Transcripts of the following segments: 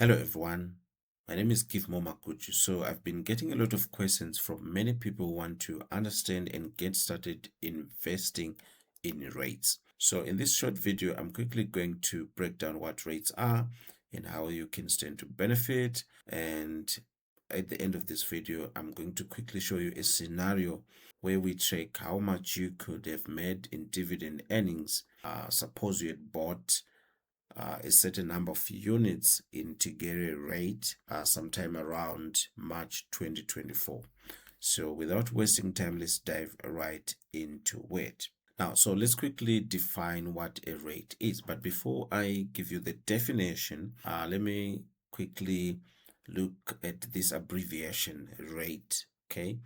Hello everyone, my name is Keith Momakuchu. So I've been getting a lot of questions from many people who want to understand and get started investing in REITs. So in this short video, I'm quickly going to break down what REITs are and how you can stand to benefit. And at the end of this video, I'm going to quickly show you a scenario where we check how much you could have made in dividend earnings. Suppose you had bought a certain number of units in Tigere rate sometime around March 2024. So without wasting time, let's dive right into it. Now, so let's quickly define what a rate is. But before I give you the definition, let me quickly look at this abbreviation, rate. Okay,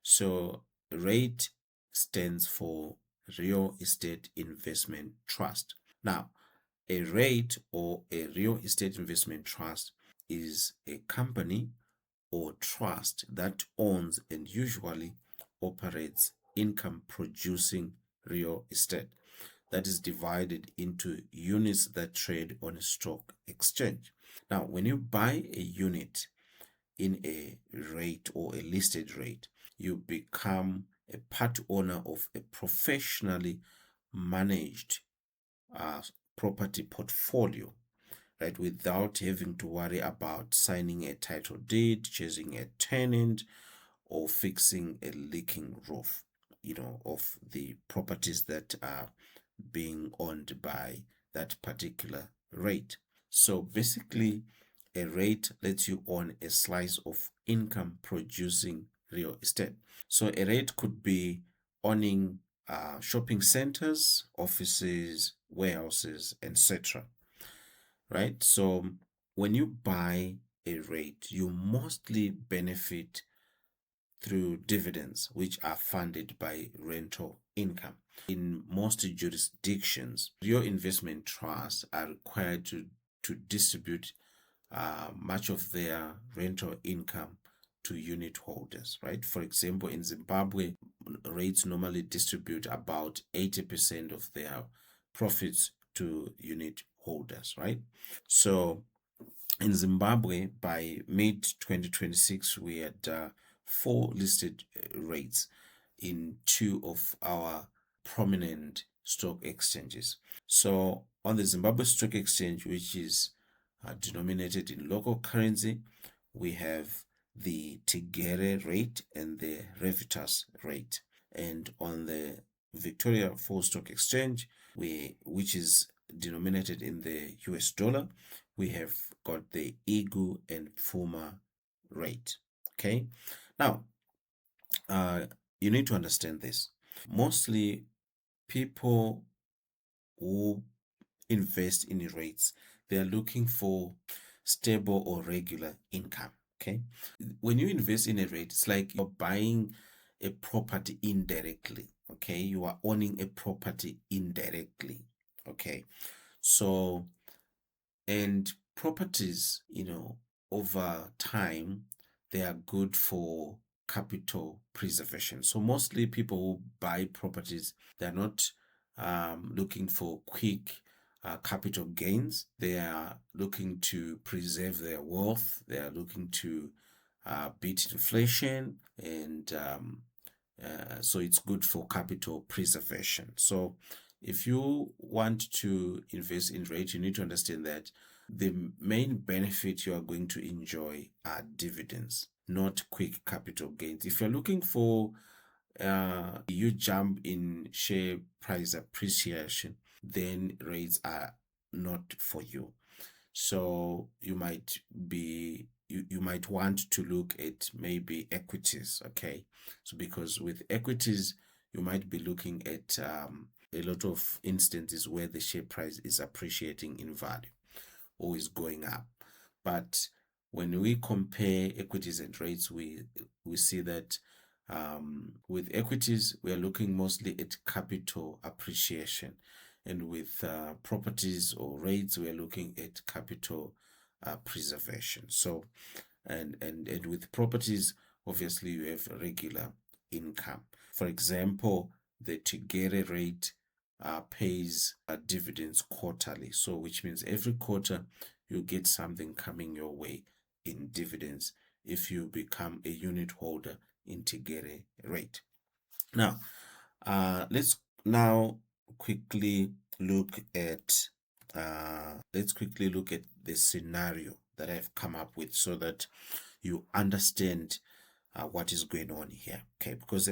so rate stands for Real Estate Investment Trust. Now, a REIT or a real estate investment trust is a company or trust that owns and usually operates income producing real estate that is divided into units that trade on a stock exchange. Now, when you buy a unit in a REIT or a listed REIT, you become a part owner of a professionally managed uh, property portfolio, right? Without having to worry about signing a title deed, chasing a tenant, or fixing a leaking roof, of the properties that are being owned by that particular REIT. So basically, a REIT lets you own a slice of income producing real estate. So a REIT could be owning shopping centers, offices, warehouses, etc. Right? So when you buy a REIT, you mostly benefit through dividends, which are funded by rental income. In most jurisdictions, real investment trusts are required to distribute much of their rental income to unit holders, right? For example, in Zimbabwe, REITs normally distribute about 80% of their profits to unit holders, right? So in Zimbabwe, by mid 2026, we had 4 listed REITs in 2 of our prominent stock exchanges. So on the Zimbabwe Stock Exchange, which is denominated in local currency, we have the Tigere rate and the Revitas rate. And on the Victoria Falls Stock Exchange, which is denominated in the US dollar, we have got the IGU and FUMA rate. Okay, now you need to understand this. Mostly people who invest in REITs, they are looking for stable or regular income. Okay, when you invest in a REIT, it's like you're buying a property indirectly. Okay, you are owning a property indirectly. Okay, so and properties, over time, they are good for capital preservation. So mostly people who buy properties, they're not looking for quick capital gains. They are looking to preserve their wealth. They are looking to beat inflation, and so it's good for capital preservation. So if you want to invest in REIT, you need to understand that the main benefit you are going to enjoy are dividends, not quick capital gains. If you're looking for you jump in share price appreciation, then REITs are not for you. So you might want to look at maybe equities. Okay, so because with equities you might be looking at a lot of instances where the share price is appreciating in value or is going up. But when we compare equities and REITs, we see that with equities, we are looking mostly at capital appreciation. And with properties or REITs, we are looking at capital preservation. So, and with properties, obviously, you have regular income. For example, the Tigere rate pays dividends quarterly. So, which means every quarter you get something coming your way in dividends if you become a unit holder in Tigere REIT. Now, let's now quickly look at the scenario that I've come up with so that you understand what is going on here. Okay, because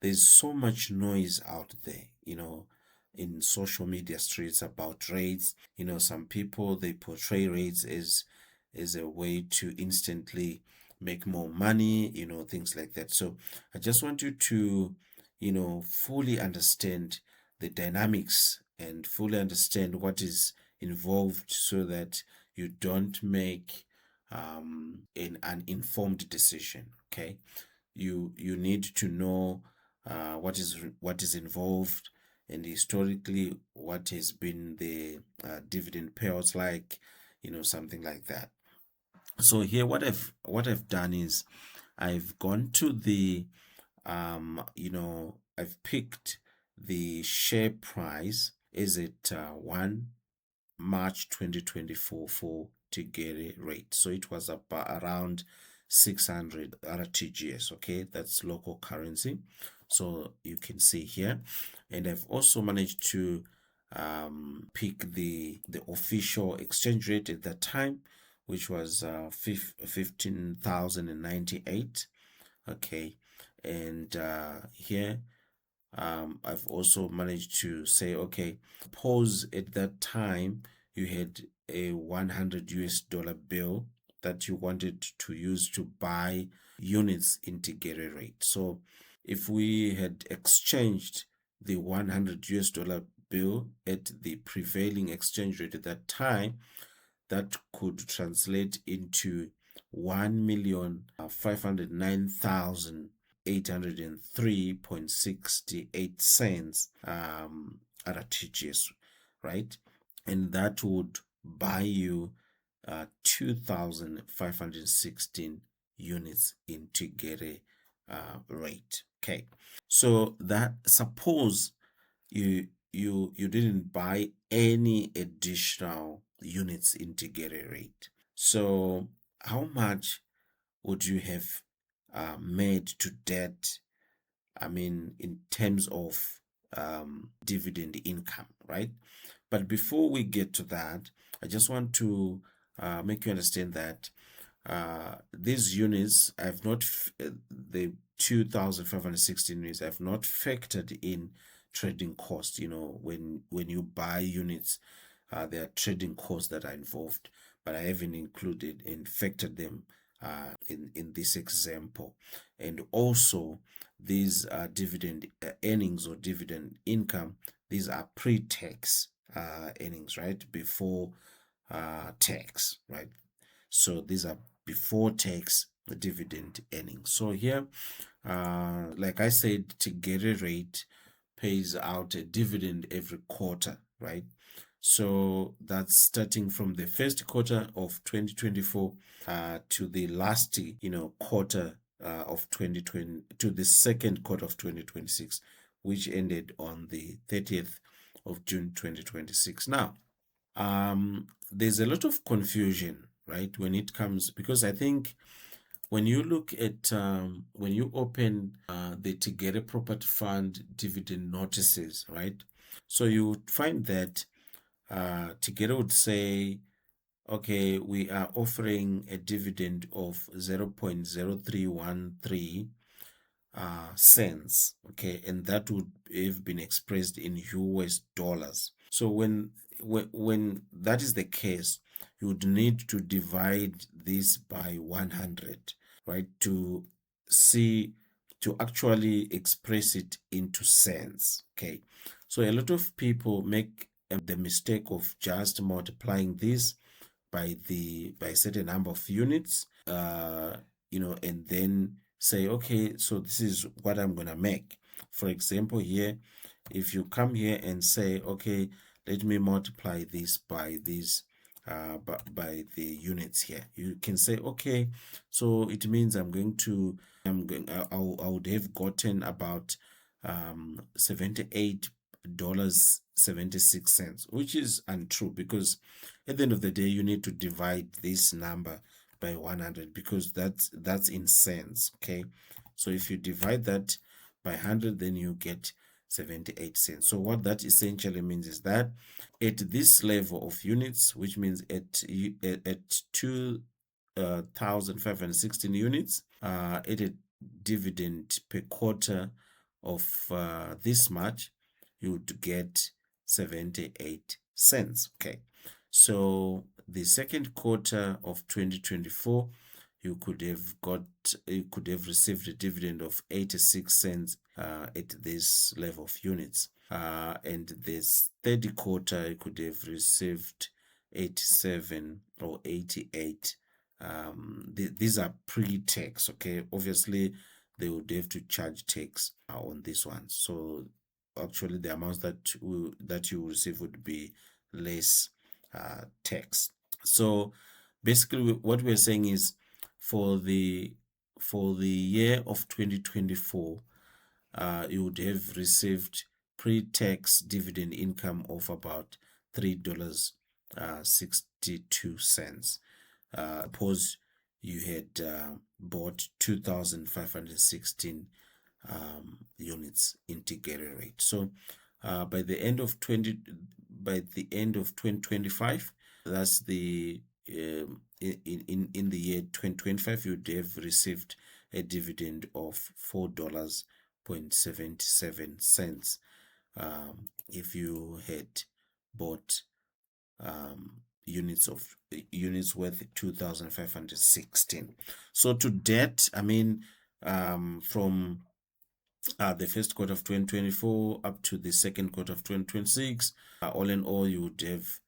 there's so much noise out there, in social media streets about rates. Some people, they portray rates as a way to instantly make more money, things like that. So I just want you to, fully understand the dynamics and fully understand what is involved so that you don't make an uninformed decision. Okay, you need to know what is involved, and historically what has been the dividend payouts like, something like that. So here, what I've done is I've gone to the I've picked the share price. Is it 1 March 2024 for Tigere rate? So it was about around 600 RTGS. Okay, that's local currency. So you can see here, and I've also managed to pick the official exchange rate at that time, which was 15,098. Okay, and here I've also managed to say, okay, suppose at that time you had a 100 US dollar bill that you wanted to use to buy units in Tigere rate. So if we had exchanged the 100 US dollar bill at the prevailing exchange rate at that time, that could translate into 1,509,803.68 cents RTGS, right? And that would buy you 2,516 units in Tigere rate. Okay, so that, suppose you didn't buy any additional units in Tigere rate. So how much would you have made to debt? I mean, in terms of dividend income, right? But before we get to that, I just want to make you understand that these units, I've not, the 2,516 units, I've not factored in trading costs. When you buy units, there are trading costs that are involved, but I haven't included and factored them in this example. And also, these dividend earnings or dividend income, these are pre-tax earnings, right? Before tax, right? So these are before tax dividend earnings. So here, like I said, Tigere rate pays out a dividend every quarter, right? So that's starting from the first quarter of 2024 to the last, quarter of 2020, to the second quarter of 2026, which ended on the 30th of June 2026. Now, there's a lot of confusion, right, when it comes, because I think when you look at when you open the Tigere Property Fund dividend notices, right, so you would find that Tigere would say, okay, we are offering a dividend of 0.0313 cents, okay, and that would have been expressed in US dollars. So when that is the case, you would need to divide this by 100, right, to actually express it into cents. Okay, so a lot of people make the mistake of just multiplying this by a certain number of units, and then say, okay, so this is what I'm gonna make. For example, here, if you come here and say, okay, let me multiply this by this by the units here, you can say, okay, so it means I would have gotten about 78 $76, which is untrue, because at the end of the day you need to divide this number by 100, because that's in cents. Okay, so if you divide that by 100, then you get 78 cents. So what that essentially means is that at this level of units, which means at 2,516 units, at a dividend per quarter of this much, you would get 78 cents. Okay, so the second quarter of 2024, you could have received a dividend of 86 cents at this level of units, and this third quarter you could have received 87 or 88. These are pre-tax. Okay, obviously they would have to charge tax on this one, so actually the amounts that you receive would be less tax. So basically what we're saying is, for the year of 2024, you would have received pre-tax dividend income of about $3.62. Suppose you had bought 2,516 units integrated rate. So by the end of 2025, that's the in the year 2025, you'd have received a dividend of $4.77 if you had bought units worth 2,516. So to date, I mean, from the first quarter of 2024 up to the second quarter of 2026, all in all, you would have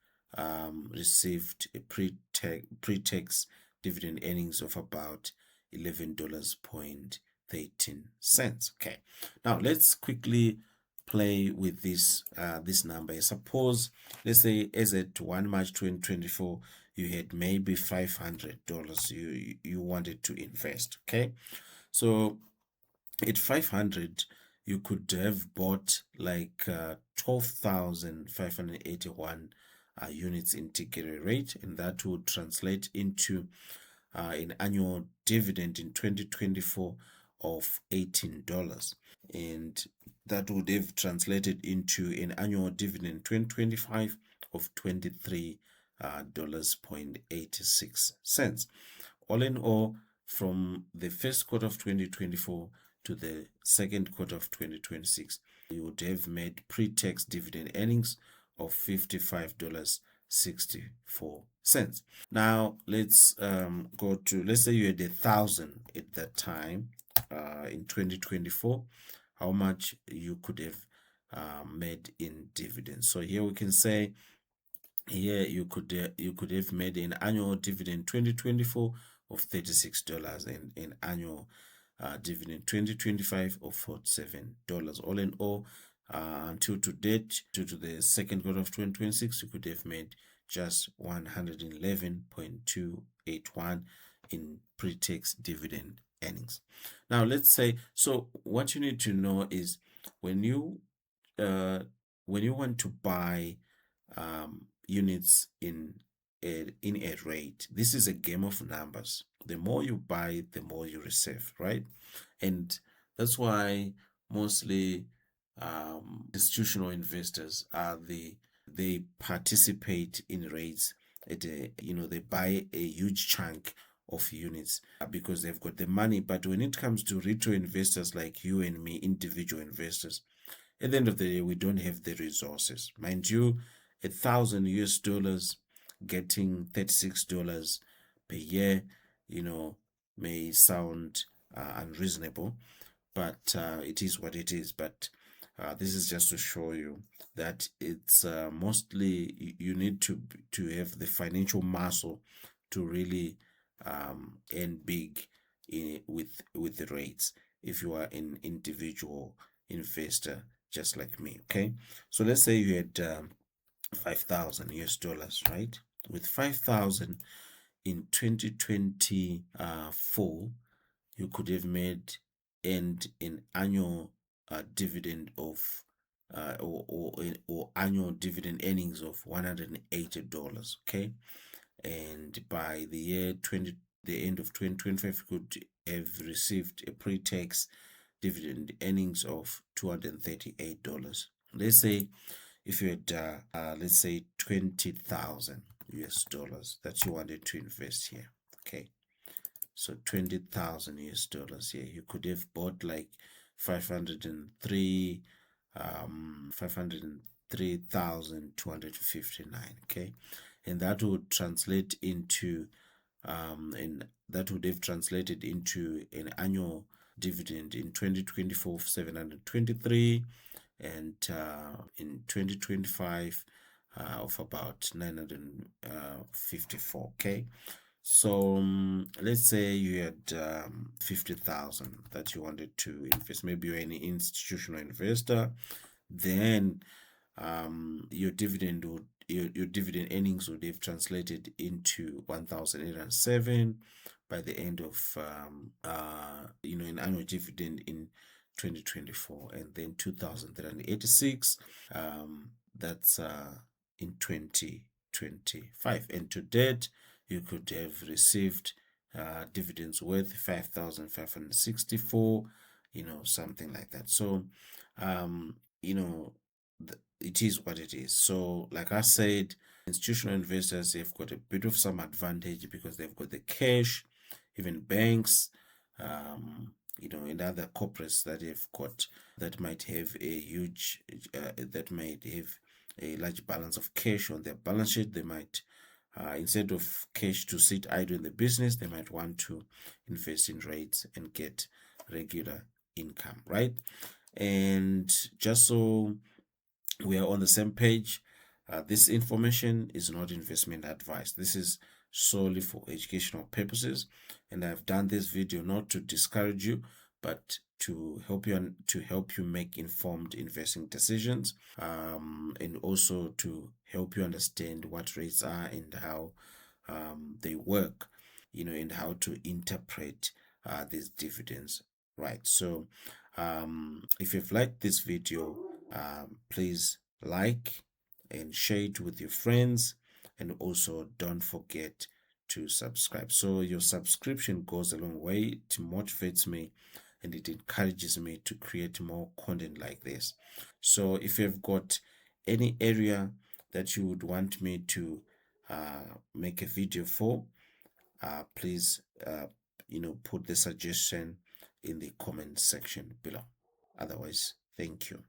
received a pre-tax dividend earnings of about $11.13. Okay, now let's quickly play with this number. Suppose, let's say, as at 1 March 2024, you had maybe $500 you wanted to invest. Okay, so at 500, you could have bought like 12,581 units integrated rate, and that would translate into an annual dividend in 2024 of $18, and that would have translated into an annual dividend in 2025 of $23.86. All in all, from the first quarter of 2024 to the second quarter of 2026, you would have made pre-tax dividend earnings of $55.64. Now let's go to, let's say you had 1,000 at that time in 2024, how much you could have made in dividends. So here we can say, here you could have made an annual dividend 2024 of $36, and an annual dividend 2025 of $47. All in all, until to date, to the second quarter of 2026, you could have made just 111.281 in pre-tax dividend earnings. Now let's say, so what you need to know is, when you want to buy units in a rate, this is a game of numbers. The more you buy, the more you receive, right? And that's why mostly institutional investors they participate in rates at they buy a huge chunk of units because they've got the money. But when it comes to retail investors like you and me, individual investors, at the end of the day, we don't have the resources. Mind you, $1,000 getting $36 per year, may sound unreasonable, but it is what it is. But this is just to show you that it's mostly you need to have the financial muscle to really earn big with the rates if you are an individual investor just like me. Okay, so let's say you had $5,000, right? With 5,000 in 2024, you could have made and an annual dividend of or annual dividend earnings of $180. Okay, and by the end of 2025, you could have received a pre-tax dividend earnings of $238. Let's say if you had let's say 20,000 US dollars that you wanted to invest here. Okay, so 20,000 US dollars here, you could have bought like 503 503,259. Okay, and that would translate into and that would have translated into an annual dividend in 2024 of 723, and in 2025 of about 954. Okay, so let's say you had 50,000 that you wanted to invest. Maybe you're an institutional investor. Then your dividend earnings would have translated into 1,807 by the end of an annual dividend in 2024, and then 2,386 that's in 2025, and to date you could have received dividends worth 5,564, something like that. So um you know it is what it is. So like I said, institutional investors have got a bit of some advantage because they've got the cash. Even banks, and other corporates that have got that might have a huge that might have a large balance of cash on their balance sheet. They might instead of cash to sit idle in the business, they might want to invest in REITs and get regular income, right? And just so we are on the same page, this information is not investment advice. This is solely for educational purposes, and I've done this video not to discourage you, but to help you make informed investing decisions, and also to help you understand what rates are and how they work, and how to interpret these dividends, right? So if you've liked this video, please like and share it with your friends, and also don't forget to subscribe. So your subscription goes a long way. It motivates me and it encourages me to create more content like this. So if you've got any area that you would want me to make a video for, please put the suggestion in the comment section below. Otherwise, thank you.